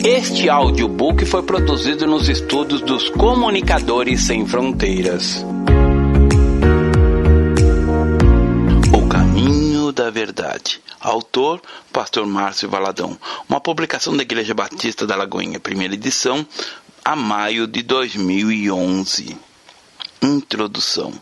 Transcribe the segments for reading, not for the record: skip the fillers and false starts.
Este audiobook foi produzido nos estúdios dos Comunicadores Sem Fronteiras. O Caminho da Verdade. Autor, Pastor Márcio Valadão. Uma publicação da Igreja Batista da Lagoinha, primeira edição, a maio de 2011. Introdução.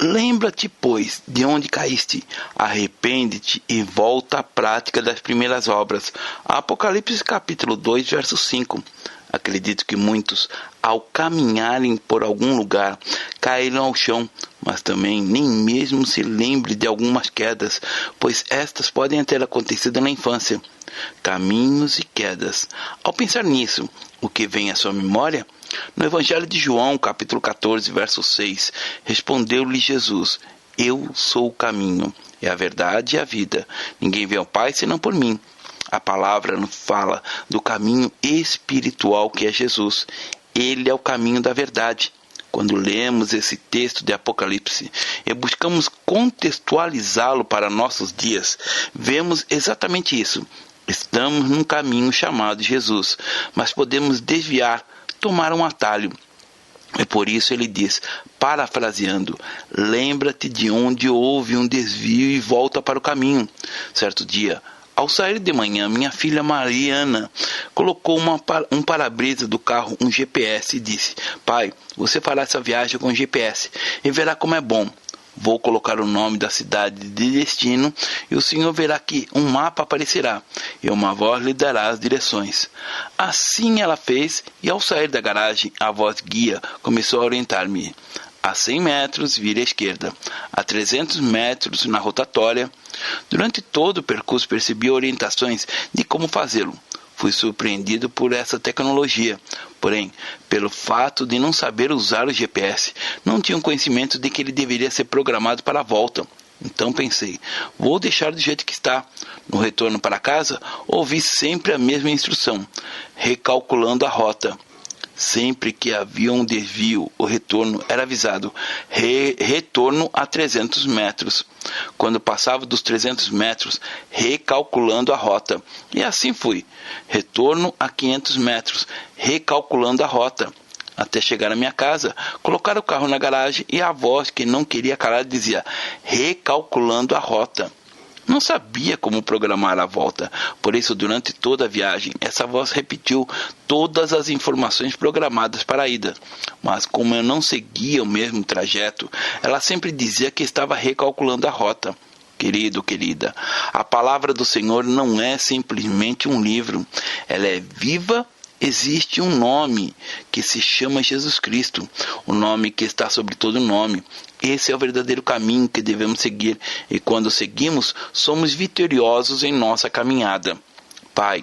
Lembra-te, pois, de onde caíste, arrepende-te e volta à prática das primeiras obras. Apocalipse capítulo 2, verso 5. Acredito que muitos, ao caminharem por algum lugar, caíram ao chão, mas também nem mesmo se lembre de algumas quedas, pois estas podem ter acontecido na infância. Caminhos e quedas. Ao pensar nisso, o que vem à sua memória? No Evangelho de João, capítulo 14, verso 6, respondeu-lhe Jesus: Eu sou o caminho, é a verdade e a vida. Ninguém vê ao Pai senão por mim. A palavra nos fala do caminho espiritual que é Jesus. Ele é o caminho da verdade. Quando lemos esse texto de Apocalipse e buscamos contextualizá-lo para nossos dias, vemos exatamente isso. Estamos num caminho chamado Jesus, mas podemos desviar, tomar um atalho. E por isso ele diz, parafraseando: lembra-te de onde houve um desvio e volta para o caminho. Certo dia, ao sair de manhã, minha filha Mariana colocou um para-brisa do carro, um GPS, e disse: Pai, você fará essa viagem com GPS e verá como é bom. Vou colocar o nome da cidade de destino e o senhor verá que um mapa aparecerá e uma voz lhe dará as direções. Assim ela fez, e ao sair da garagem, a voz guia começou a orientar-me. A 100 metros, vire à esquerda. A 300 metros, na rotatória. Durante todo o percurso percebi orientações de como fazê-lo. Fui surpreendido por essa tecnologia. Porém, pelo fato de não saber usar o GPS, não tinha conhecimento de que ele deveria ser programado para a volta. Então pensei, vou deixar do jeito que está. No retorno para casa, ouvi sempre a mesma instrução, recalculando a rota. Sempre que havia um desvio, o retorno era avisado. Retorno a 300 metros. Quando passava dos 300 metros, recalculando a rota. E assim fui. Retorno a 500 metros, recalculando a rota. Até chegar à minha casa, colocar o carro na garagem e a voz que não queria calar dizia: recalculando a rota. Não sabia como programar a volta, por isso durante toda a viagem essa voz repetiu todas as informações programadas para a ida. Mas como eu não seguia o mesmo trajeto, ela sempre dizia que estava recalculando a rota. Querido, querida, a palavra do Senhor não é simplesmente um livro, ela é viva. Existe um nome que se chama Jesus Cristo, o nome que está sobre todo nome. Esse é o verdadeiro caminho que devemos seguir, e quando seguimos, somos vitoriosos em nossa caminhada. Pai,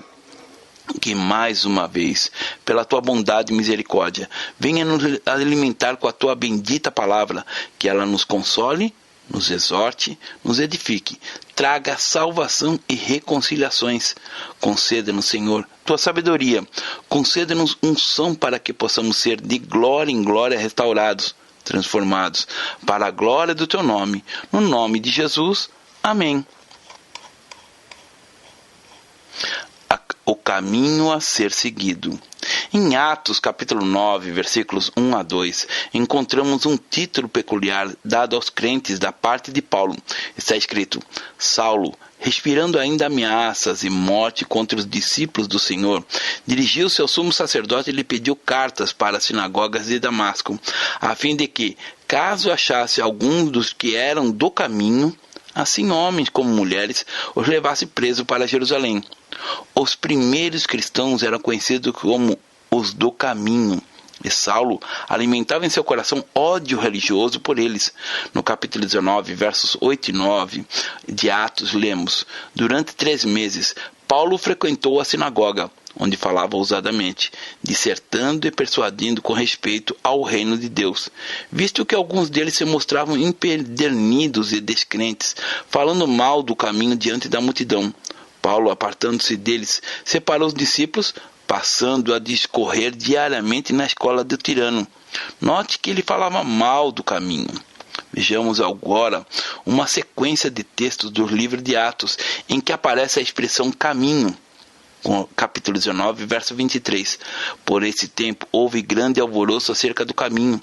que mais uma vez, pela tua bondade e misericórdia, venha nos alimentar com a tua bendita palavra, que ela nos console, nos exorte, nos edifique, traga salvação e reconciliações. Conceda-nos, Senhor, tua sabedoria, conceda-nos unção para que possamos ser de glória em glória restaurados, transformados, para a glória do teu nome, no nome de Jesus. Amém. O caminho a ser seguido. Em Atos, capítulo 9, versículos 1 a 2, encontramos um título peculiar dado aos crentes da parte de Paulo. Está escrito: Saulo, respirando ainda ameaças e morte contra os discípulos do Senhor, dirigiu-se ao sumo sacerdote e lhe pediu cartas para as sinagogas de Damasco, a fim de que, caso achasse algum dos que eram do caminho, assim homens como mulheres, os levasse preso para Jerusalém. Os primeiros cristãos eram conhecidos como os do caminho, e Saulo alimentava em seu coração ódio religioso por eles. No capítulo 19, versos 8 e 9 de Atos, lemos: Durante 3 meses, Paulo frequentou a sinagoga, onde falava ousadamente, dissertando e persuadindo com respeito ao reino de Deus, visto que alguns deles se mostravam empedernidos e descrentes, falando mal do caminho diante da multidão. Paulo, apartando-se deles, separou os discípulos, passando a discorrer diariamente na escola do tirano. Note que ele falava mal do caminho. Vejamos agora uma sequência de textos do livro de Atos, em que aparece a expressão caminho. capítulo 19, verso 23. Por esse tempo houve grande alvoroço acerca do caminho.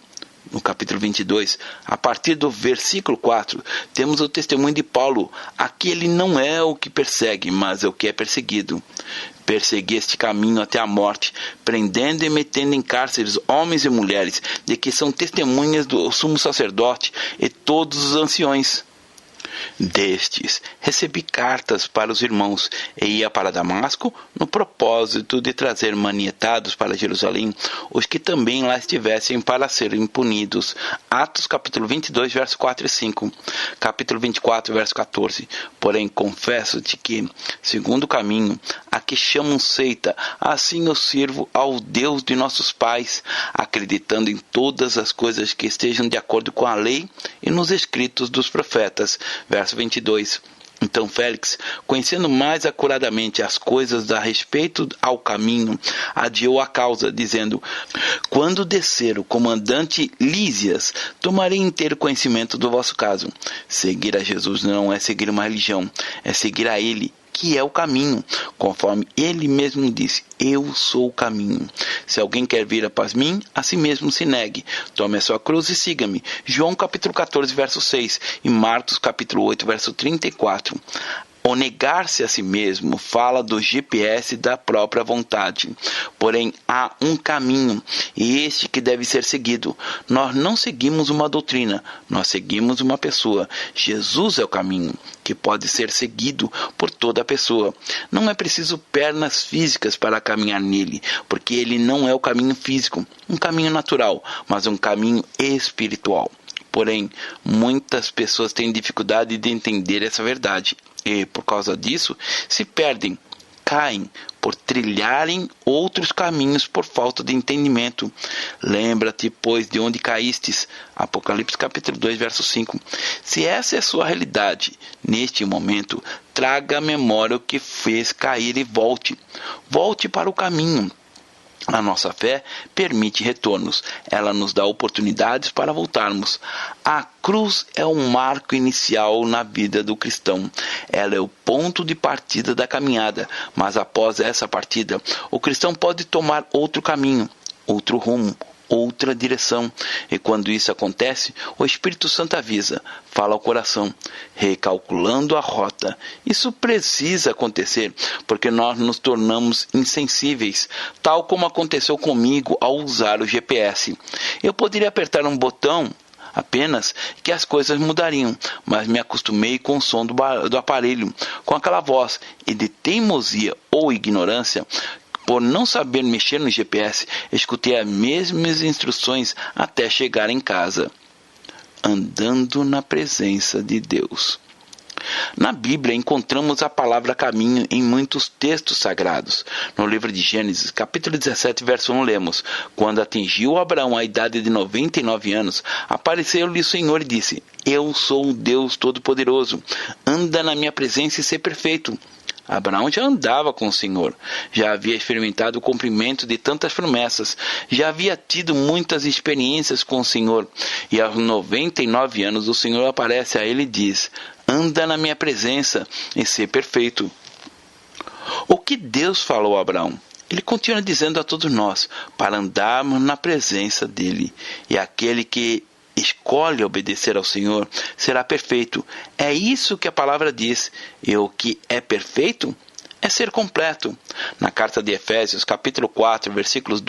No capítulo 22, a partir do versículo 4, temos o testemunho de Paulo. Aqui ele não é o que persegue, mas é o que é perseguido. Persegui este caminho até a morte, prendendo e metendo em cárceres homens e mulheres, de que são testemunhas do sumo sacerdote e todos os anciões. Destes, recebi cartas para os irmãos e ia para Damasco no propósito de trazer manietados para Jerusalém os que também lá estivessem para serem punidos. Atos capítulo 22, verso 4 e 5. Capítulo 24, verso 14. Porém, confesso-te que, segundo o caminho, a que chamam seita, assim eu sirvo ao Deus de nossos pais, acreditando em todas as coisas que estejam de acordo com a lei e nos escritos dos profetas. Verso 22. Então Félix, conhecendo mais acuradamente as coisas a respeito ao caminho, adiou a causa, dizendo: quando descer o comandante Lísias, tomarei inteiro conhecimento do vosso caso. Seguir a Jesus não é seguir uma religião, é seguir a Ele, que é o caminho, conforme ele mesmo disse: eu sou o caminho. Se alguém quer vir após mim, a si mesmo se negue, tome a sua cruz e siga-me. João capítulo 14, verso 6 e Marcos capítulo 8, verso 34. O negar-se a si mesmo fala do GPS da própria vontade. Porém, há um caminho, e este que deve ser seguido. Nós não seguimos uma doutrina, nós seguimos uma pessoa. Jesus é o caminho, que pode ser seguido por toda a pessoa. Não é preciso pernas físicas para caminhar nele, porque ele não é o caminho físico, um caminho natural, mas um caminho espiritual. Porém, muitas pessoas têm dificuldade de entender essa verdade. E, por causa disso, se perdem, caem, por trilharem outros caminhos por falta de entendimento. Lembra-te, pois, de onde caístes. Apocalipse capítulo 2, verso 5. Se essa é a sua realidade, neste momento, traga à memória o que fez cair e volte. Volte para o caminho. A nossa fé permite retornos, ela nos dá oportunidades para voltarmos. A cruz é um marco inicial na vida do cristão. Ela é o ponto de partida da caminhada, mas após essa partida, o cristão pode tomar outro caminho, outro rumo, outra direção. E quando isso acontece, o Espírito Santo avisa, fala ao coração, recalculando a rota. Isso precisa acontecer, porque nós nos tornamos insensíveis, tal como aconteceu comigo ao usar o GPS. Eu poderia apertar um botão apenas que as coisas mudariam, mas me acostumei com o som do aparelho, com aquela voz, e de teimosia ou ignorância, por não saber mexer no GPS, escutei as mesmas instruções até chegar em casa. Andando na presença de Deus. Na Bíblia encontramos a palavra caminho em muitos textos sagrados. No livro de Gênesis, capítulo 17, verso 1, lemos: quando atingiu Abraão a idade de 99 anos, apareceu-lhe o Senhor e disse: eu sou o Deus Todo-Poderoso, anda na minha presença e sê perfeito. Abraão já andava com o Senhor, já havia experimentado o cumprimento de tantas promessas, já havia tido muitas experiências com o Senhor, e aos 99 anos o Senhor aparece a ele e diz: anda na minha presença e sê perfeito. O que Deus falou a Abraão? Ele continua dizendo a todos nós, para andarmos na presença dele, e aquele que escolhe obedecer ao Senhor será perfeito. É isso que a palavra diz. E o que é perfeito é ser completo. Na carta de Efésios, capítulo 4, versículos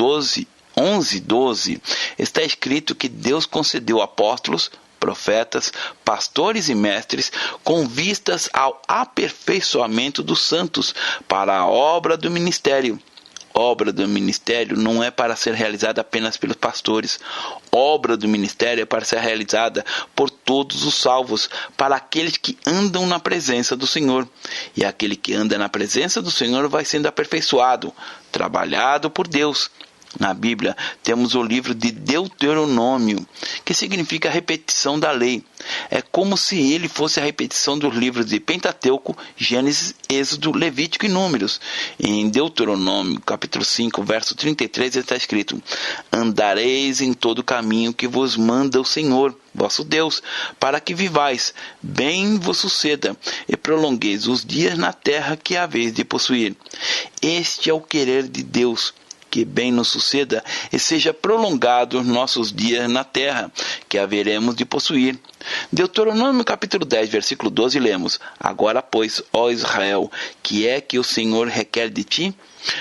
11 e 12, está escrito que Deus concedeu apóstolos, profetas, pastores e mestres com vistas ao aperfeiçoamento dos santos para a obra do ministério. Obra do ministério não é para ser realizada apenas pelos pastores. Obra do ministério é para ser realizada por todos os salvos, para aqueles que andam na presença do Senhor. E aquele que anda na presença do Senhor vai sendo aperfeiçoado, trabalhado por Deus. Na Bíblia, temos o livro de Deuteronômio, que significa repetição da lei. É como se ele fosse a repetição dos livros de Pentateuco, Gênesis, Êxodo, Levítico e Números. Em Deuteronômio, capítulo 5, verso 33, está escrito: Andareis em todo o caminho que vos manda o Senhor, vosso Deus, para que vivais, bem vos suceda, e prolongueis os dias na terra que haveis de possuir. Este é o querer de Deus, que bem nos suceda e seja prolongado os nossos dias na terra, que haveremos de possuir. Deuteronômio capítulo 10, versículo 12, lemos: Agora, pois, ó Israel, que é que o Senhor requer de ti?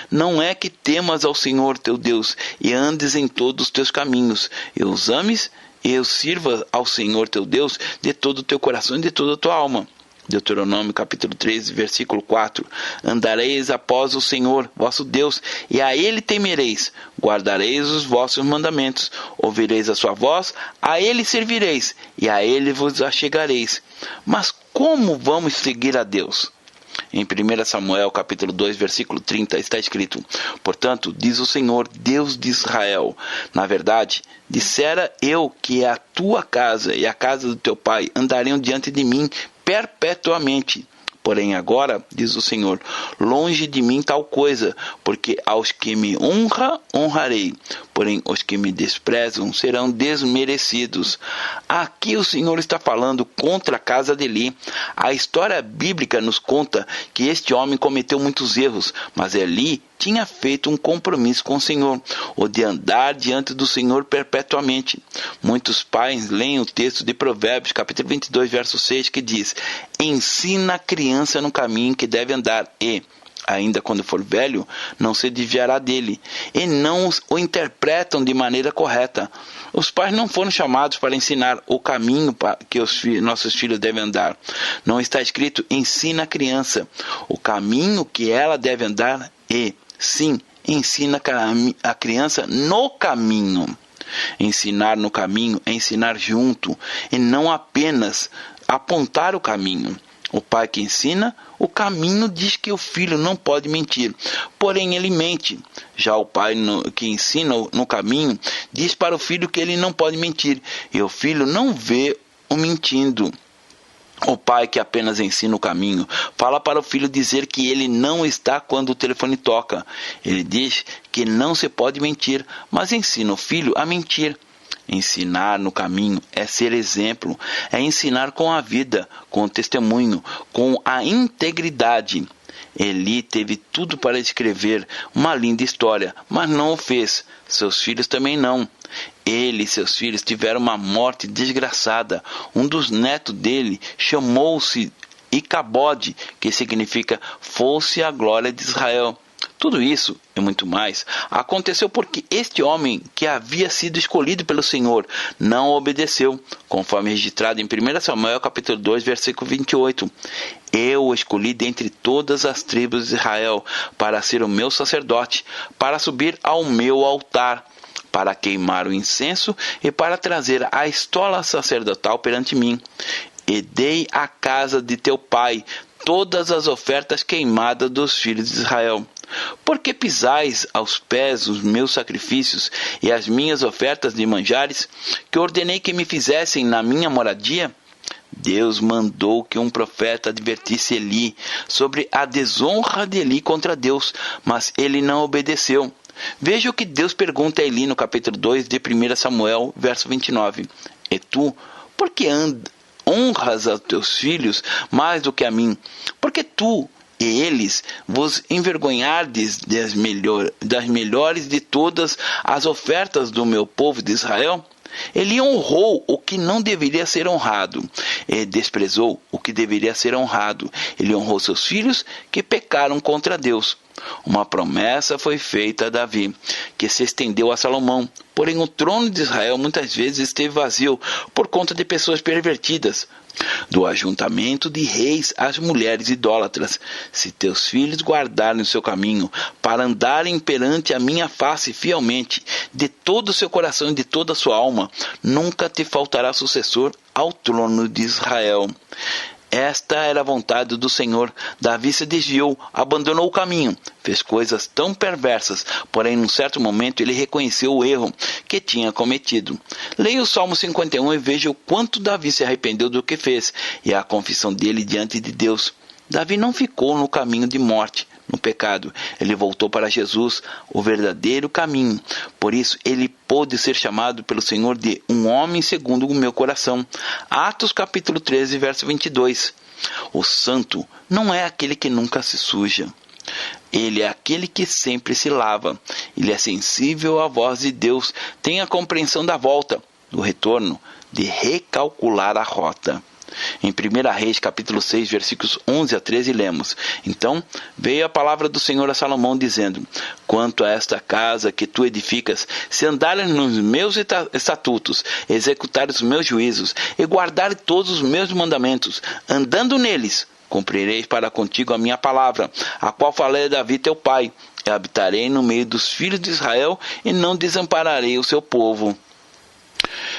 Não é que temas ao Senhor teu Deus, e andes em todos os teus caminhos, e os ames, e os sirvas ao Senhor teu Deus de todo o teu coração e de toda a tua alma. Deuteronômio capítulo 13, versículo 4: Andareis após o Senhor, vosso Deus, e a Ele temereis, guardareis os vossos mandamentos, ouvireis a sua voz, a Ele servireis, e a Ele vos achegareis. Mas como vamos seguir a Deus? Em 1 Samuel capítulo 2, versículo 30, está escrito: Portanto, diz o Senhor, Deus de Israel, na verdade, dissera eu que a tua casa e a casa do teu pai andariam diante de mim perpetuamente. Porém agora, diz o Senhor, longe de mim tal coisa, porque aos que me honrarei, porém os que me desprezam serão desmerecidos. Aqui o Senhor está falando contra a casa de Eli. A história bíblica nos conta que este homem cometeu muitos erros, mas Eli tinha feito um compromisso com o Senhor, o de andar diante do Senhor perpetuamente. Muitos pais leem o texto de Provérbios, capítulo 22, verso 6, que diz: Ensina a criança no caminho que deve andar e, ainda quando for velho, não se desviará dele, e não o interpretam de maneira correta. Os pais não foram chamados para ensinar o caminho que nossos filhos devem andar. Não está escrito: ensina a criança o caminho que ela deve andar e, sim, ensina a criança no caminho. Ensinar no caminho é ensinar junto e não apenas apontar o caminho. O pai que ensina o caminho diz que o filho não pode mentir, porém ele mente. Já o pai que ensina no caminho diz para o filho que ele não pode mentir, e o filho não vê o mentindo. O pai que apenas ensina o caminho fala para o filho dizer que ele não está quando o telefone toca. Ele diz que não se pode mentir, mas ensina o filho a mentir. Ensinar no caminho é ser exemplo, é ensinar com a vida, com o testemunho, com a integridade. Eli teve tudo para escrever uma linda história, mas não o fez. Seus filhos também não. Ele e seus filhos tiveram uma morte desgraçada. Um dos netos dele chamou-se Icabode, que significa fosse a glória de Israel. Tudo isso e muito mais aconteceu porque este homem que havia sido escolhido pelo Senhor não obedeceu, conforme registrado em 1 Samuel capítulo 2, versículo 28. Eu o escolhi dentre todas as tribos de Israel para ser o meu sacerdote, para subir ao meu altar, para queimar o incenso e para trazer a estola sacerdotal perante mim. E dei à casa de teu pai todas as ofertas queimadas dos filhos de Israel. Porque pisais aos pés os meus sacrifícios e as minhas ofertas de manjares, que ordenei que me fizessem na minha moradia? Deus mandou que um profeta advertisse Eli sobre a desonra de Eli contra Deus, mas ele não obedeceu. Veja o que Deus pergunta a Eli no capítulo 2 de 1 Samuel, verso 29. E tu, por que honras a teus filhos mais do que a mim? Porque tu e eles vos envergonhardes das melhores de todas as ofertas do meu povo de Israel? Ele honrou o que não deveria ser honrado e desprezou o que deveria ser honrado. Ele honrou seus filhos que pecaram contra Deus. Uma promessa foi feita a Davi, que se estendeu a Salomão. Porém, o trono de Israel muitas vezes esteve vazio por conta de pessoas pervertidas. Do ajuntamento de reis às mulheres idólatras. Se teus filhos guardarem o seu caminho, para andarem perante a minha face fielmente, de todo o seu coração e de toda a sua alma, nunca te faltará sucessor ao trono de Israel. Esta era a vontade do Senhor. Davi se desviou, abandonou o caminho, fez coisas tão perversas, porém num certo momento ele reconheceu o erro que tinha cometido. Leia o Salmo 51 e veja o quanto Davi se arrependeu do que fez e a confissão dele diante de Deus. Davi não ficou no caminho de morte, no pecado. Ele voltou para Jesus, o verdadeiro caminho. Por isso, ele pôde ser chamado pelo Senhor de um homem segundo o meu coração. Atos capítulo 13, verso 22. O santo não é aquele que nunca se suja. Ele é aquele que sempre se lava. Ele é sensível à voz de Deus. Tem a compreensão da volta, do retorno, de recalcular a rota. Em 1 Reis, capítulo 6, versículos 11 a 13, lemos: Então veio a palavra do Senhor a Salomão, dizendo: Quanto a esta casa que tu edificas, se andares nos meus estatutos, executares os meus juízos, e guardares todos os meus mandamentos, andando neles, cumprireis para contigo a minha palavra, a qual falei a Davi teu pai, e habitarei no meio dos filhos de Israel, e não desampararei o seu povo.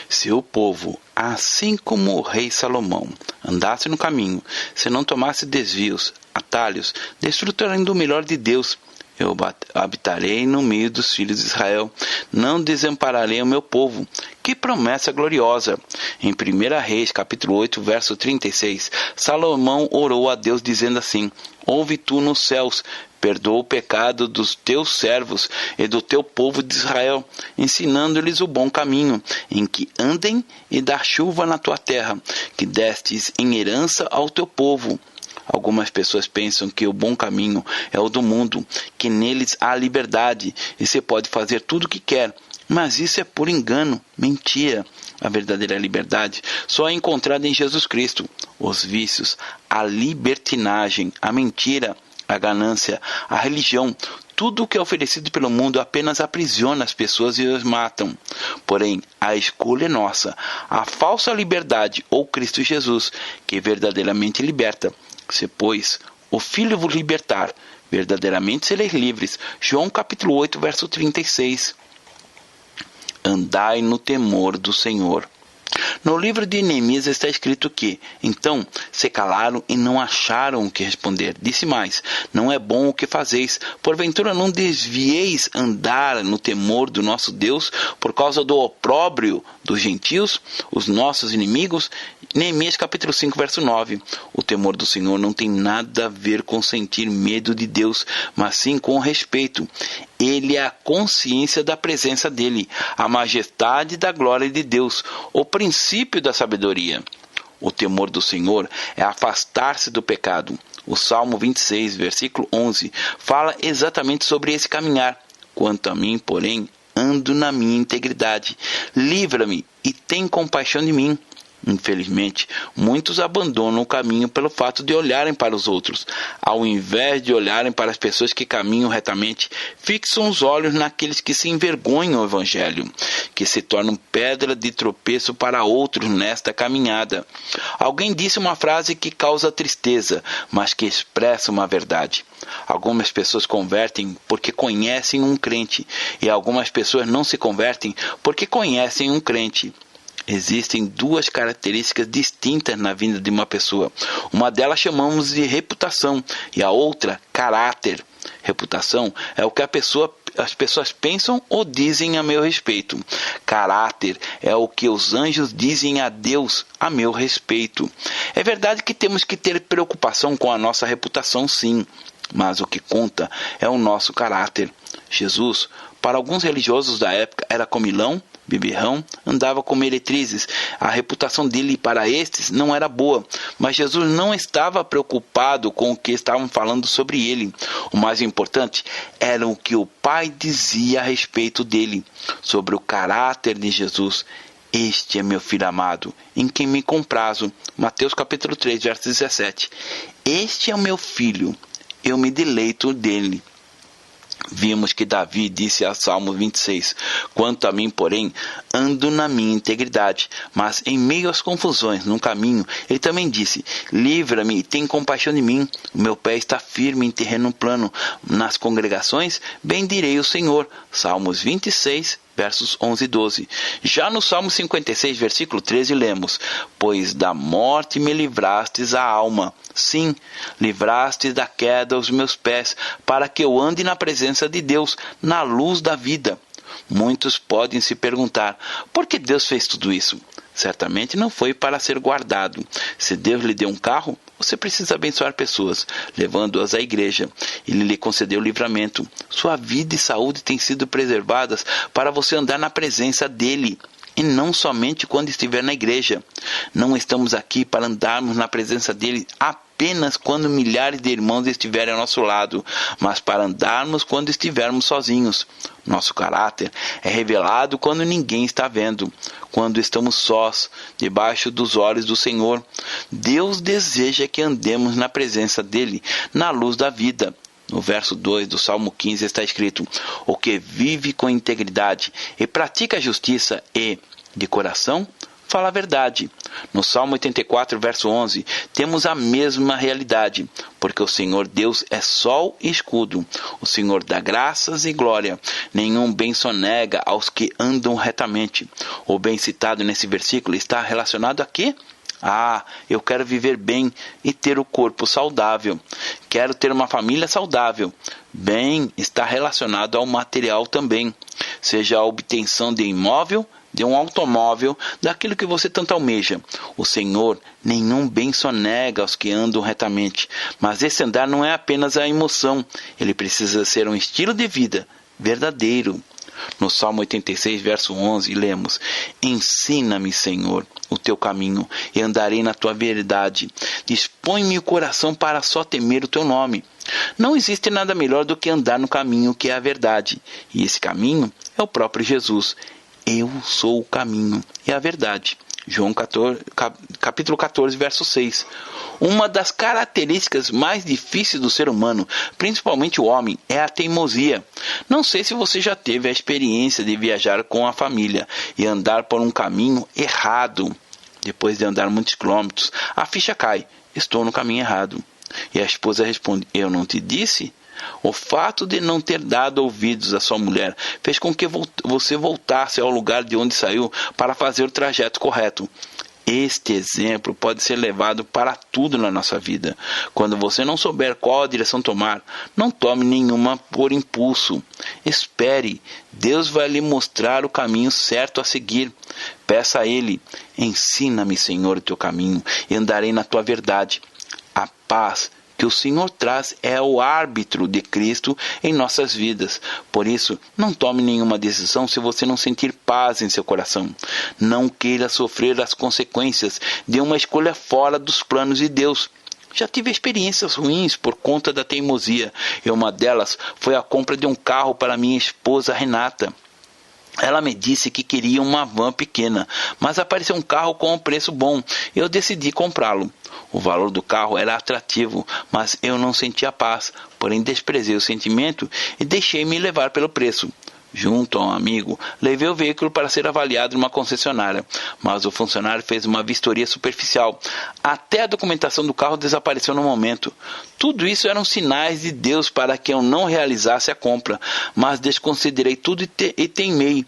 Se o povo, assim como o rei Salomão, andasse no caminho, se não tomasse desvios, atalhos, desfrutando do melhor de Deus, eu habitarei no meio dos filhos de Israel, não desampararei o meu povo. Que promessa gloriosa! Em 1 Reis, capítulo 8, verso 36, Salomão orou a Deus dizendo assim: Ouve tu nos céus, perdoa o pecado dos teus servos e do teu povo de Israel, ensinando-lhes o bom caminho, em que andem, e dá chuva na tua terra, que destes em herança ao teu povo. Algumas pessoas pensam que o bom caminho é o do mundo, que neles há liberdade e se pode fazer tudo o que quer. Mas isso é por engano, mentira. A verdadeira liberdade só é encontrada em Jesus Cristo. Os vícios, a libertinagem, a mentira, a ganância, a religião, tudo o que é oferecido pelo mundo apenas aprisiona as pessoas e as matam. Porém, a escolha é nossa, a falsa liberdade ou Cristo Jesus, que verdadeiramente liberta. Se, pois, o Filho vos libertar, verdadeiramente sereis livres. João capítulo 8, verso 36. Andai no temor do Senhor. No livro de Neemias está escrito que, então, se calaram e não acharam o que responder. Disse mais: não é bom o que fazeis, porventura não desvieis andar no temor do nosso Deus, por causa do opróbrio dos gentios, os nossos inimigos? Neemias capítulo 5, verso 9. O temor do Senhor não tem nada a ver com sentir medo de Deus, mas sim com respeito. Ele é a consciência da presença dele, a majestade da glória de Deus, o princípio da sabedoria. O temor do Senhor é afastar-se do pecado. O Salmo 26, versículo 11, fala exatamente sobre esse caminhar. Quanto a mim, porém, ando na minha integridade. Livra-me e tem compaixão de mim. Infelizmente, muitos abandonam o caminho pelo fato de olharem para os outros. Ao invés de olharem para as pessoas que caminham retamente, fixam os olhos naqueles que se envergonham do Evangelho, que se tornam pedra de tropeço para outros nesta caminhada. Alguém disse uma frase que causa tristeza, mas que expressa uma verdade. Algumas pessoas convertem porque conhecem um crente, e algumas pessoas não se convertem porque conhecem um crente. Existem duas características distintas na vida de uma pessoa. Uma delas chamamos de reputação e a outra, caráter. Reputação é o que as pessoas pensam ou dizem a meu respeito. Caráter é o que os anjos dizem a Deus a meu respeito. É verdade que temos que ter preocupação com a nossa reputação, sim, mas o que conta é o nosso caráter. Jesus, para alguns religiosos da época, era comilão, beberrão, andava com meretrizes. A reputação dele para estes não era boa, mas Jesus não estava preocupado com o que estavam falando sobre ele. O mais importante era o que o Pai dizia a respeito dele, sobre o caráter de Jesus. Este é meu filho amado, em quem me comprazo. Mateus capítulo 3, verso 17. Este é o meu filho, eu me deleito dele. Vimos que Davi disse a Salmo 26, quanto a mim, porém, ando na minha integridade. Mas em meio às confusões no caminho, ele também disse, livra-me e tem compaixão de mim. O meu pé está firme em terreno plano. Nas congregações, bendirei o Senhor. Salmos 26, versos 11 e 12. Já no Salmo 56, versículo 13, lemos: Pois da morte me livrastes a alma. Sim, livrastes da queda os meus pés, para que eu ande na presença de Deus, na luz da vida. Muitos podem se perguntar, por que Deus fez tudo isso? Certamente não foi para ser guardado. Se Deus lhe deu um carro, você precisa abençoar pessoas, levando-as à igreja. Ele lhe concedeu livramento. Sua vida e saúde têm sido preservadas para você andar na presença dele, e não somente quando estiver na igreja. Não estamos aqui para andarmos na presença dele apenas quando milhares de irmãos estiverem ao nosso lado, mas para andarmos quando estivermos sozinhos. Nosso caráter é revelado quando ninguém está vendo, quando estamos sós, debaixo dos olhos do Senhor. Deus deseja que andemos na presença dele, na luz da vida. No verso 2 do Salmo 15 está escrito: O que vive com integridade e pratica a justiça e, de coração, fala a verdade. No Salmo 84, verso 11, temos a mesma realidade, porque o Senhor Deus é sol e escudo. O Senhor dá graças e glória. Nenhum bem sonega aos que andam retamente. O bem citado nesse versículo está relacionado a quê? Eu quero viver bem e ter o corpo saudável. Quero ter uma família saudável. Bem está relacionado ao material também. Seja a obtenção de imóvel, de um automóvel, daquilo que você tanto almeja. O Senhor nenhum bem sonega aos que andam retamente. Mas esse andar não é apenas a emoção. Ele precisa ser um estilo de vida verdadeiro. No Salmo 86, verso 11, lemos: Ensina-me, Senhor, o teu caminho, e andarei na tua verdade. Dispõe-me o coração para só temer o teu nome. Não existe nada melhor do que andar no caminho que é a verdade. E esse caminho é o próprio Jesus. Eu sou o caminho e a verdade. João 14, capítulo 14, verso 6. Uma das características mais difíceis do ser humano, principalmente o homem, é a teimosia. Não sei se você já teve a experiência de viajar com a família e andar por um caminho errado. Depois de andar muitos quilômetros, a ficha cai: estou no caminho errado. E a esposa responde: eu não te disse? O fato de não ter dado ouvidos à sua mulher fez com que você voltasse ao lugar de onde saiu para fazer o trajeto correto. Este exemplo pode ser levado para tudo na nossa vida. Quando você não souber qual a direção tomar, não tome nenhuma por impulso. Espere, Deus vai lhe mostrar o caminho certo a seguir. Peça a Ele: ensina-me, Senhor, o teu caminho, e andarei na tua verdade. A paz que o Senhor traz é o árbitro de Cristo em nossas vidas. Por isso, não tome nenhuma decisão se você não sentir paz em seu coração. Não queira sofrer as consequências de uma escolha fora dos planos de Deus. Já tive experiências ruins por conta da teimosia, e uma delas foi a compra de um carro para minha esposa Renata. Ela me disse que queria uma van pequena, mas apareceu um carro com um preço bom. Eu decidi comprá-lo. O valor do carro era atrativo, mas eu não sentia paz. Porém, desprezei o sentimento e deixei-me levar pelo preço. Junto a um amigo, levei o veículo para ser avaliado numa concessionária, mas o funcionário fez uma vistoria superficial. Até a documentação do carro desapareceu no momento. Tudo isso eram sinais de Deus para que eu não realizasse a compra, mas desconsiderei tudo e teimei.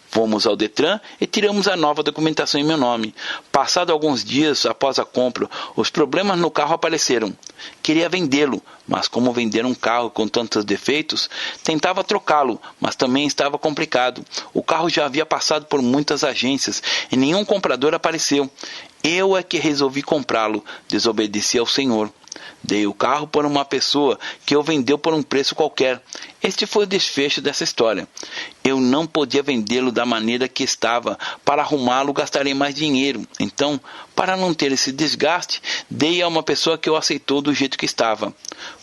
Fomos ao Detran e tiramos a nova documentação em meu nome. Passado alguns dias após a compra, os problemas no carro apareceram. Queria vendê-lo, mas como vender um carro com tantos defeitos, tentava trocá-lo, mas também estava complicado. O carro já havia passado por muitas agências e nenhum comprador apareceu. Eu é que resolvi comprá-lo, desobedeci ao Senhor. Dei o carro para uma pessoa que o vendeu por um preço qualquer. Este foi o desfecho dessa história. Eu não podia vendê-lo da maneira que estava. Para arrumá-lo, gastarei mais dinheiro. Então, para não ter esse desgaste, dei a uma pessoa que o aceitou do jeito que estava.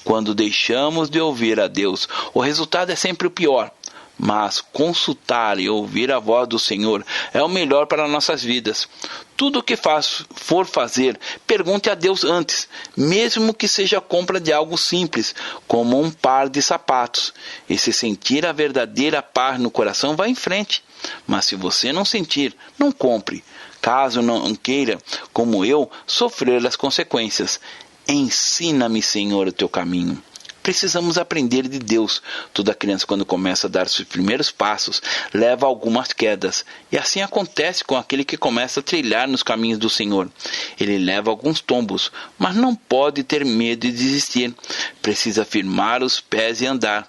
Quando deixamos de ouvir a Deus, o resultado é sempre o pior. Mas consultar e ouvir a voz do Senhor é o melhor para nossas vidas. Tudo o que for fazer, pergunte a Deus antes, mesmo que seja a compra de algo simples, como um par de sapatos. E se sentir a verdadeira paz no coração, vá em frente. Mas se você não sentir, não compre. Caso não queira, como eu, sofrer as consequências. Ensina-me, Senhor, o teu caminho. Precisamos aprender de Deus. Toda criança, quando começa a dar seus primeiros passos, leva algumas quedas. E assim acontece com aquele que começa a trilhar nos caminhos do Senhor. Ele leva alguns tombos, mas não pode ter medo de desistir. Precisa firmar os pés e andar.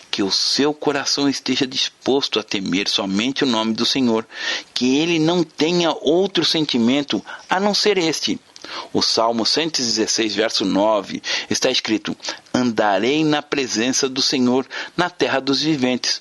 Que o seu coração esteja disposto a temer somente o nome do Senhor. Que ele não tenha outro sentimento a não ser este. O Salmo 116, verso 9, está escrito: andarei na presença do Senhor na terra dos viventes.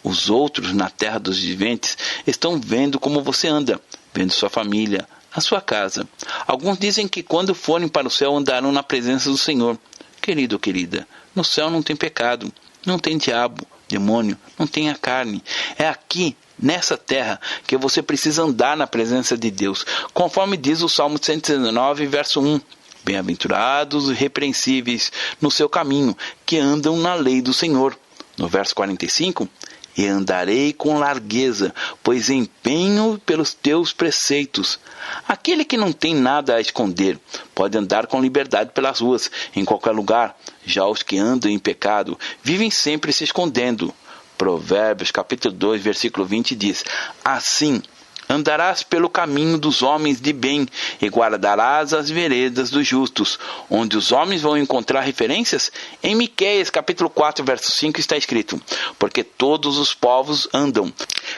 Os outros na terra dos viventes estão vendo como você anda, vendo sua família, a sua casa. Alguns dizem que quando forem para o céu andarão na presença do Senhor. Querido ou querida, no céu não tem pecado, não tem diabo, demônio, não tem a carne. É aqui, nessa terra, que você precisa andar na presença de Deus, conforme diz o Salmo 119, verso 1. Bem-aventurados e repreensíveis no seu caminho, que andam na lei do Senhor. No verso 45, e andarei com largueza, pois empenho pelos teus preceitos. Aquele que não tem nada a esconder pode andar com liberdade pelas ruas, em qualquer lugar. Já os que andam em pecado vivem sempre se escondendo. Provérbios capítulo 2, versículo 20 diz: assim andarás pelo caminho dos homens de bem e guardarás as veredas dos justos. Onde os homens vão encontrar referências? Em Miqueias capítulo 4, verso 5 está escrito: porque todos os povos andam,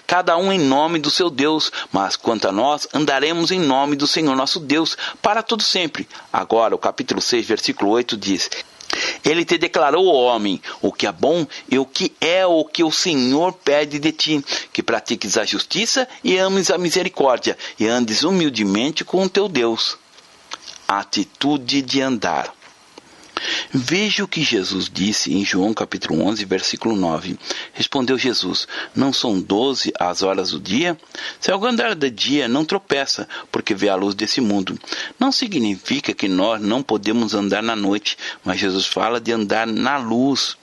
cada um em nome do seu Deus, mas quanto a nós, andaremos em nome do Senhor nosso Deus, para todo sempre. Agora o capítulo 6, versículo 8 diz: ele te declarou, ó homem, o que é bom e o que o Senhor pede de ti, que pratiques a justiça e ames a misericórdia, e andes humildemente com o teu Deus. Atitude de andar. Veja o que Jesus disse em João capítulo 11, versículo 9. Respondeu Jesus: não são 12 as horas do dia? Se alguém andar de dia, não tropeça, porque vê a luz desse mundo. Não significa que nós não podemos andar na noite, mas Jesus fala de andar na luz.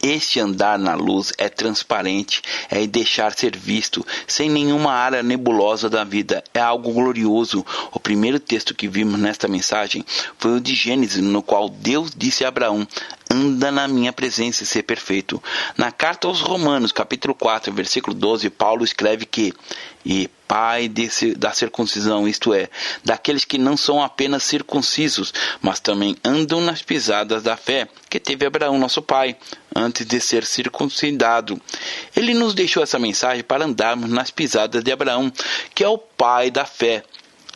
Este andar na luz é transparente, é deixar ser visto, sem nenhuma área nebulosa da vida. É algo glorioso. O primeiro texto que vimos nesta mensagem foi o de Gênesis, no qual Deus disse a Abraão: anda na minha presença e ser perfeito. Na carta aos Romanos, capítulo 4, versículo 12, Paulo escreve que: e pai da circuncisão, isto é, daqueles que não são apenas circuncisos, mas também andam nas pisadas da fé, que teve Abraão, nosso pai, antes de ser circuncidado. Ele nos deixou essa mensagem para andarmos nas pisadas de Abraão, que é o pai da fé.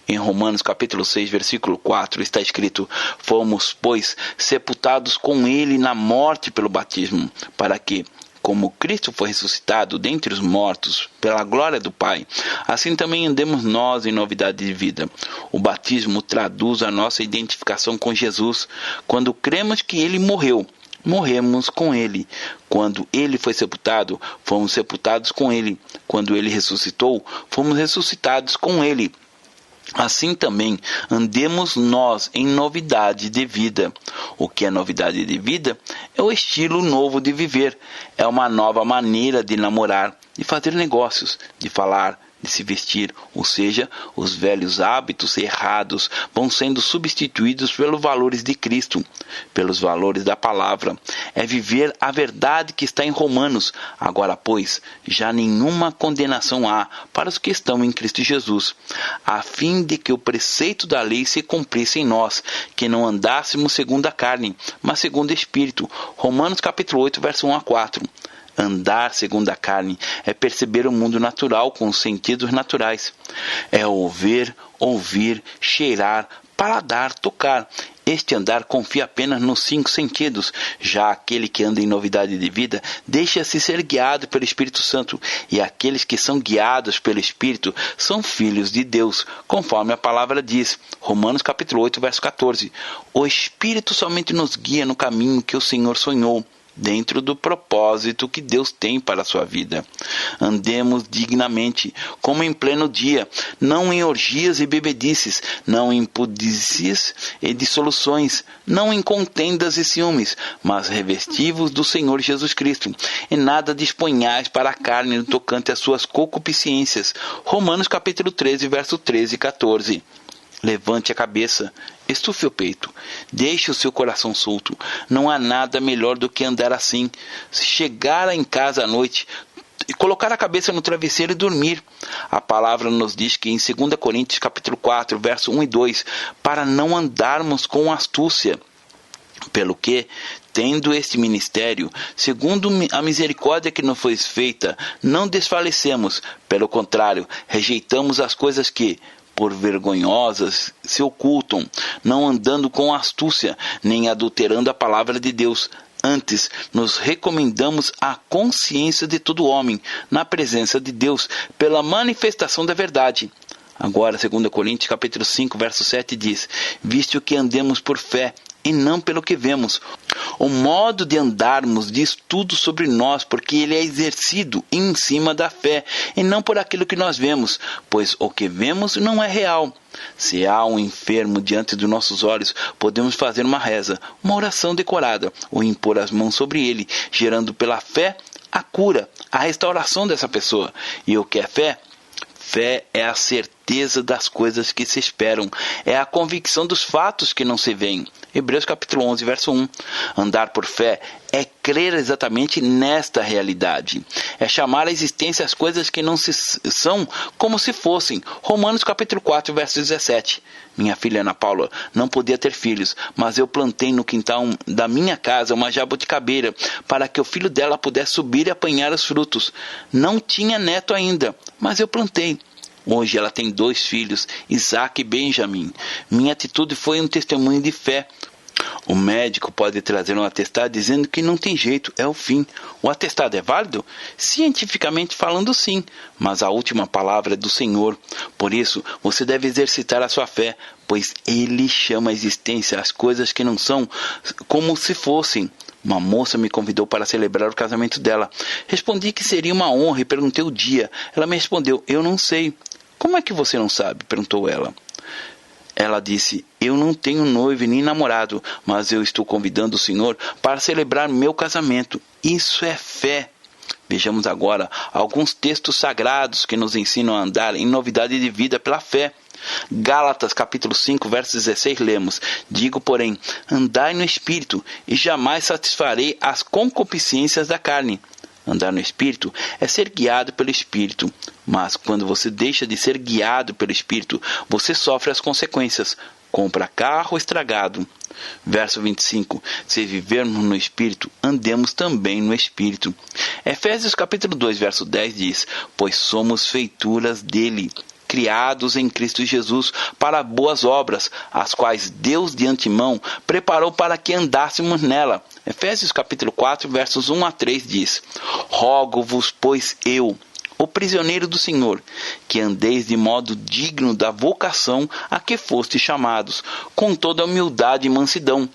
Em Romanos capítulo 6, versículo 4, está escrito: fomos, pois, sepultados com ele na morte pelo batismo, para que, como Cristo foi ressuscitado dentre os mortos pela glória do Pai, assim também andemos nós em novidade de vida. O batismo traduz a nossa identificação com Jesus. Quando cremos que ele morreu, morremos com ele. Quando ele foi sepultado, fomos sepultados com ele. Quando ele ressuscitou, fomos ressuscitados com ele. Assim também andemos nós em novidade de vida. O que é novidade de vida? É o estilo novo de viver. É uma nova maneira de namorar, de fazer negócios, de falar, de se vestir, ou seja, os velhos hábitos errados vão sendo substituídos pelos valores de Cristo, pelos valores da palavra. É viver a verdade que está em Romanos. Agora, pois, já nenhuma condenação há para os que estão em Cristo Jesus, a fim de que o preceito da lei se cumprisse em nós, que não andássemos segundo a carne, mas segundo o Espírito. Romanos capítulo 8, verso 1 a 4. Andar segundo a carne é perceber o mundo natural com os sentidos naturais. É ouvir, cheirar, paladar, tocar. Este andar confia apenas nos 5 sentidos. Já aquele que anda em novidade de vida deixa-se ser guiado pelo Espírito Santo. E aqueles que são guiados pelo Espírito são filhos de Deus, conforme a palavra diz. Romanos capítulo 8, verso 14. O Espírito somente nos guia no caminho que o Senhor sonhou, dentro do propósito que Deus tem para a sua vida. Andemos dignamente, como em pleno dia, não em orgias e bebedices, não em pudícies e dissoluções, não em contendas e ciúmes, mas revestivos do Senhor Jesus Cristo, e nada disponhais para a carne no tocante às suas concupiscências. Romanos capítulo 13, verso 13 e 14. Levante a cabeça Estufe o peito, deixe o seu coração solto. Não há nada melhor do que andar assim. Se chegar em casa à noite e colocar a cabeça no travesseiro e dormir. A palavra nos diz que em 2 Coríntios capítulo 4, verso 1 e 2, para não andarmos com astúcia. Pelo que, tendo este ministério, segundo a misericórdia que nos foi feita, não desfalecemos. Pelo contrário, rejeitamos as coisas que, por vergonhosas, se ocultam, não andando com astúcia, nem adulterando a palavra de Deus. Antes, nos recomendamos à consciência de todo homem, na presença de Deus, pela manifestação da verdade. Agora, 2 Coríntios capítulo 5, verso 7 diz, visto que andemos por fé, e não pelo que vemos. O modo de andarmos diz tudo sobre nós, porque ele é exercido em cima da fé, e não por aquilo que nós vemos, pois o que vemos não é real. Se há um enfermo diante dos nossos olhos, podemos fazer uma reza, uma oração decorada, ou impor as mãos sobre ele, gerando pela fé a cura, a restauração dessa pessoa. E o que é fé? Fé é a certeza das coisas que se esperam, é a convicção dos fatos que não se veem. Hebreus capítulo 11, verso 1. Andar por fé é crer exatamente nesta realidade. É chamar à existência as coisas que não são como se fossem. Romanos capítulo 4, verso 17. Minha filha Ana Paula não podia ter filhos, mas eu plantei no quintal da minha casa uma jabuticabeira para que o filho dela pudesse subir e apanhar os frutos. Não tinha neto ainda, mas eu plantei. Hoje ela tem 2 filhos, Isaac e Benjamin. Minha atitude foi um testemunho de fé. O médico pode trazer um atestado dizendo que não tem jeito, é o fim. O atestado é válido? Cientificamente falando, sim, mas a última palavra é do Senhor. Por isso, você deve exercitar a sua fé, pois Ele chama à existência as coisas que não são como se fossem. Uma moça me convidou para celebrar o casamento dela. Respondi que seria uma honra e perguntei o dia. Ela me respondeu, eu não sei. Como é que você não sabe? Perguntou ela. Ela disse, eu não tenho noivo nem namorado, mas eu estou convidando o Senhor para celebrar meu casamento. Isso é fé. Vejamos agora alguns textos sagrados que nos ensinam a andar em novidade de vida pela fé. Gálatas capítulo 5, verso 16, lemos, digo, porém, andai no Espírito, e jamais satisfarei as concupiscências da carne. Andar no Espírito é ser guiado pelo Espírito, mas quando você deixa de ser guiado pelo Espírito, você sofre as consequências. Compra carro estragado. Verso 25. Se vivermos no Espírito, andemos também no Espírito. Efésios capítulo 2, verso 10 diz, pois somos feituras dele, criados em Cristo Jesus para boas obras, as quais Deus de antemão preparou para que andássemos nela. Efésios capítulo 4, versos 1 a 3 diz, rogo-vos, pois eu, o prisioneiro do Senhor, que andeis de modo digno da vocação a que fostes chamados, com toda humildade e mansidão,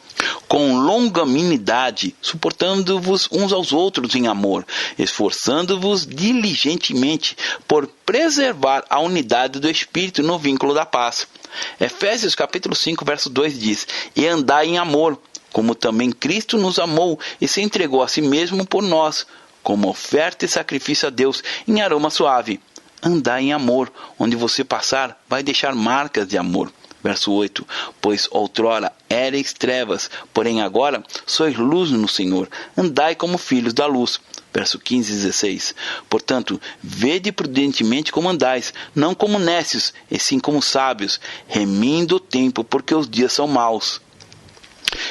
com longanimidade, suportando-vos uns aos outros em amor, esforçando-vos diligentemente por preservar a unidade do Espírito no vínculo da paz. Efésios capítulo 5, verso 2 diz, e andai em amor, como também Cristo nos amou e se entregou a si mesmo por nós, como oferta e sacrifício a Deus em aroma suave. Andai em amor, onde você passar vai deixar marcas de amor. Verso 8, pois outrora éreis trevas, porém agora sois luz no Senhor, andai como filhos da luz. Verso 15 e 16, portanto, vede prudentemente como andais, não como nécios, e sim como sábios, remindo o tempo, porque os dias são maus.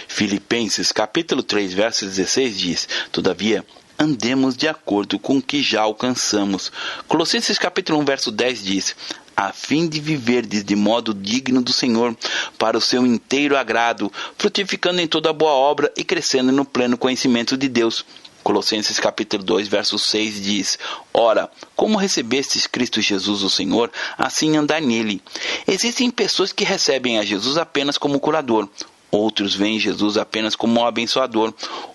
Filipenses capítulo 3, verso 16 diz, todavia, andemos de acordo com o que já alcançamos. Colossenses capítulo 1, verso 10 diz, a fim de viverdes de modo digno do Senhor, para o seu inteiro agrado, frutificando em toda boa obra e crescendo no pleno conhecimento de Deus. Colossenses capítulo 2, verso 6 diz, ora, como recebestes Cristo Jesus o Senhor, assim andai nele. Existem pessoas que recebem a Jesus apenas como curador. Outros veem Jesus apenas como um abençoador.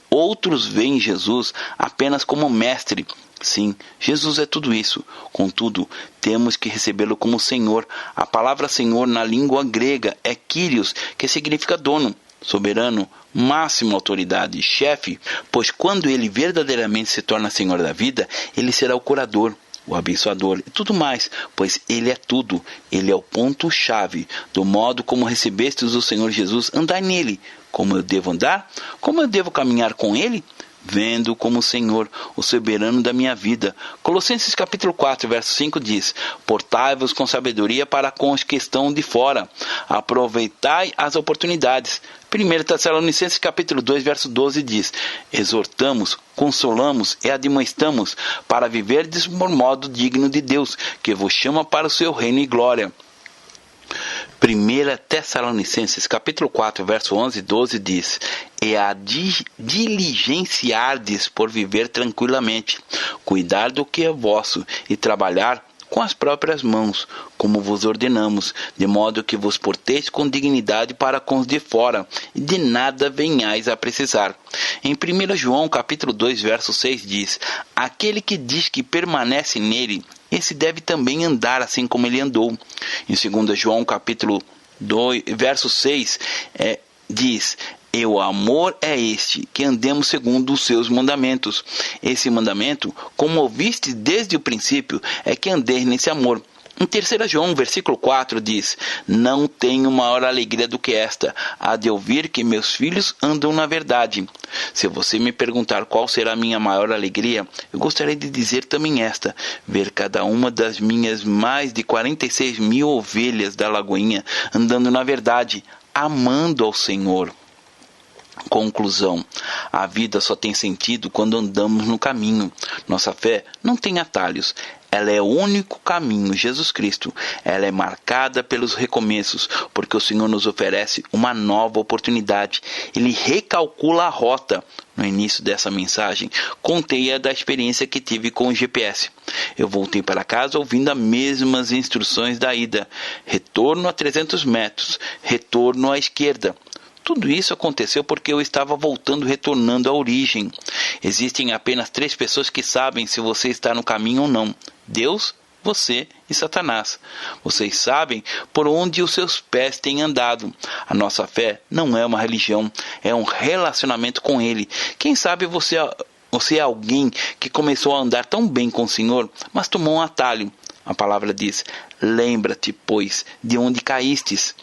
Outros veem Jesus apenas como mestre. Sim, Jesus é tudo isso. Contudo, temos que recebê-lo como Senhor. A palavra Senhor na língua grega é Kyrios, que significa dono, soberano, máxima autoridade, chefe, pois quando ele verdadeiramente se torna Senhor da vida, ele será o curador, o abençoador e tudo mais, pois Ele é tudo. Ele é o ponto-chave do modo como recebestes o Senhor Jesus. Andai nele. Como eu devo andar? Como eu devo caminhar com Ele? Vendo como o Senhor, o soberano da minha vida. Colossenses capítulo 4, verso 5 diz: portai-vos com sabedoria para com os que estão de fora. Aproveitai as oportunidades. 1 Tessalonicenses capítulo 2, verso 12 diz: exortamos, consolamos e admoestamos para viverdes por modo digno de Deus, que vos chama para o seu reino e glória. 1 Tessalonicenses capítulo 4, verso 11 e 12 diz: e a diligenciardes por viver tranquilamente, cuidar do que é vosso e trabalhar com as próprias mãos, como vos ordenamos, de modo que vos porteis com dignidade para com os de fora, e de nada venhais a precisar. Em 1 João capítulo 2, verso 6 diz: aquele que diz que permanece nele, esse deve também andar assim como ele andou. Em 2 João capítulo 2, verso 6, diz: e o amor é este, que andemos segundo os seus mandamentos. Esse mandamento, como ouviste desde o princípio, é que andeis nesse amor. Em 3 João, versículo 4, diz: não tenho maior alegria do que esta, a de ouvir que meus filhos andam na verdade. Se você me perguntar qual será a minha maior alegria, eu gostaria de dizer também esta: ver cada uma das minhas mais de 46 mil ovelhas da Lagoinha andando na verdade, amando ao Senhor. Conclusão: a vida só tem sentido quando andamos no caminho. Nossa fé não tem atalhos. Ela é o único caminho, Jesus Cristo. Ela é marcada pelos recomeços, porque o Senhor nos oferece uma nova oportunidade. Ele recalcula a rota. No início dessa mensagem, contei-a da experiência que tive com o GPS. Eu voltei para casa ouvindo as mesmas instruções da ida. Retorno a 300 metros. Retorno à esquerda. Tudo isso aconteceu porque eu estava retornando à origem. Existem apenas 3 pessoas que sabem se você está no caminho ou não: Deus, você e Satanás. Vocês sabem por onde os seus pés têm andado. A nossa fé não é uma religião, é um relacionamento com Ele. Quem sabe você é alguém que começou a andar tão bem com o Senhor, mas tomou um atalho. A palavra diz: lembra-te, pois, de onde caístes.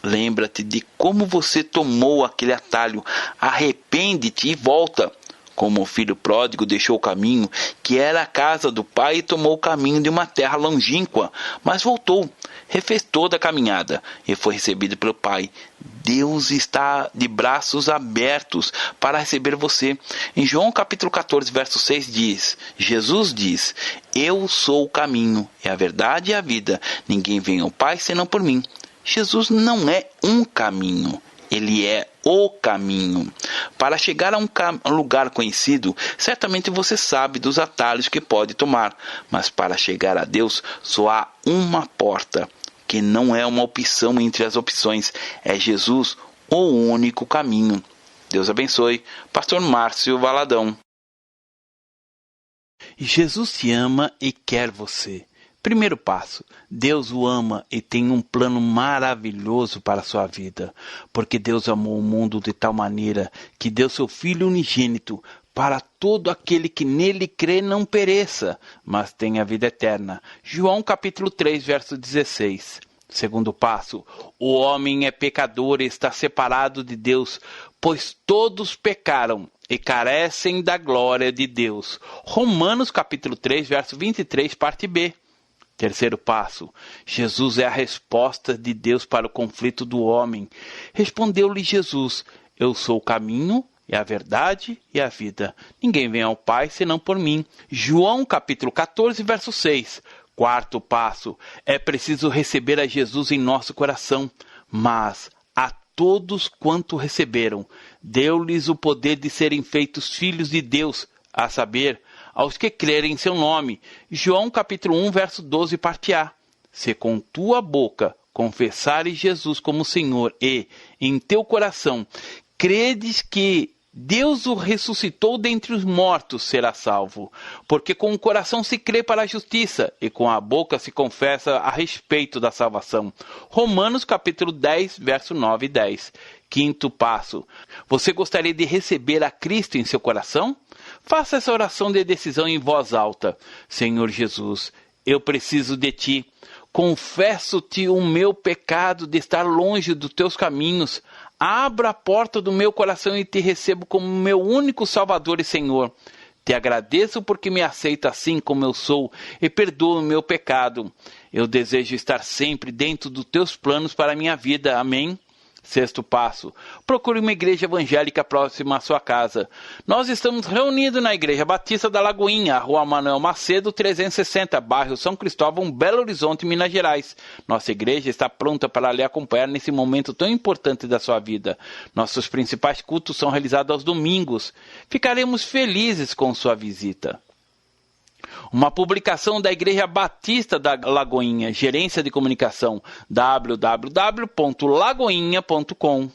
Lembra-te de como você tomou aquele atalho. Arrepende-te e volta. Como o filho pródigo deixou o caminho, que era a casa do pai, e tomou o caminho de uma terra longínqua, mas voltou, refez toda a caminhada e foi recebido pelo pai. Deus está de braços abertos para receber você. Em João capítulo 14, verso 6 diz: Jesus diz: eu sou o caminho, é a verdade e a vida. Ninguém vem ao Pai senão por mim. Jesus não é um caminho, Ele é o caminho. Para chegar a um lugar conhecido, certamente você sabe dos atalhos que pode tomar, mas para chegar a Deus só há uma porta, que não é uma opção entre as opções, é Jesus, o único caminho. Deus abençoe. Pastor Márcio Valadão. Jesus te ama e quer você. Primeiro passo: Deus o ama e tem um plano maravilhoso para a sua vida, porque Deus amou o mundo de tal maneira que deu seu Filho unigênito para todo aquele que nele crê não pereça, mas tenha vida eterna. João capítulo 3, verso 16. Segundo passo: o homem é pecador e está separado de Deus, pois todos pecaram e carecem da glória de Deus. Romanos capítulo 3, verso 23, parte B. Terceiro passo: Jesus é a resposta de Deus para o conflito do homem. Respondeu-lhe Jesus: eu sou o caminho e a verdade e a vida. Ninguém vem ao Pai senão por mim. João capítulo 14, verso 6. Quarto passo: é preciso receber a Jesus em nosso coração. Mas a todos quanto receberam, deu-lhes o poder de serem feitos filhos de Deus, a saber, aos que crerem em seu nome. João capítulo 1, verso 12, parte A. Se com tua boca confessares Jesus como Senhor e, em teu coração, credes que Deus o ressuscitou dentre os mortos, será salvo. Porque com o coração se crê para a justiça e com a boca se confessa a respeito da salvação. Romanos capítulo 10, verso 9 e 10. Quinto passo: você gostaria de receber a Cristo em seu coração? Faça essa oração de decisão em voz alta. Senhor Jesus, eu preciso de Ti. Confesso-te o meu pecado de estar longe dos Teus caminhos. Abra a porta do meu coração e Te recebo como meu único Salvador e Senhor. Te agradeço porque me aceita assim como eu sou e perdoa o meu pecado. Eu desejo estar sempre dentro dos Teus planos para a minha vida. Amém? Sexto passo, procure uma igreja evangélica próxima à sua casa. Nós estamos reunidos na Igreja Batista da Lagoinha, Rua Manuel Macedo, 360, bairro São Cristóvão, Belo Horizonte, Minas Gerais. Nossa igreja está pronta para lhe acompanhar nesse momento tão importante da sua vida. Nossos principais cultos são realizados aos domingos. Ficaremos felizes com sua visita. Uma publicação da Igreja Batista da Lagoinha, Gerência de Comunicação, www.lagoinha.com.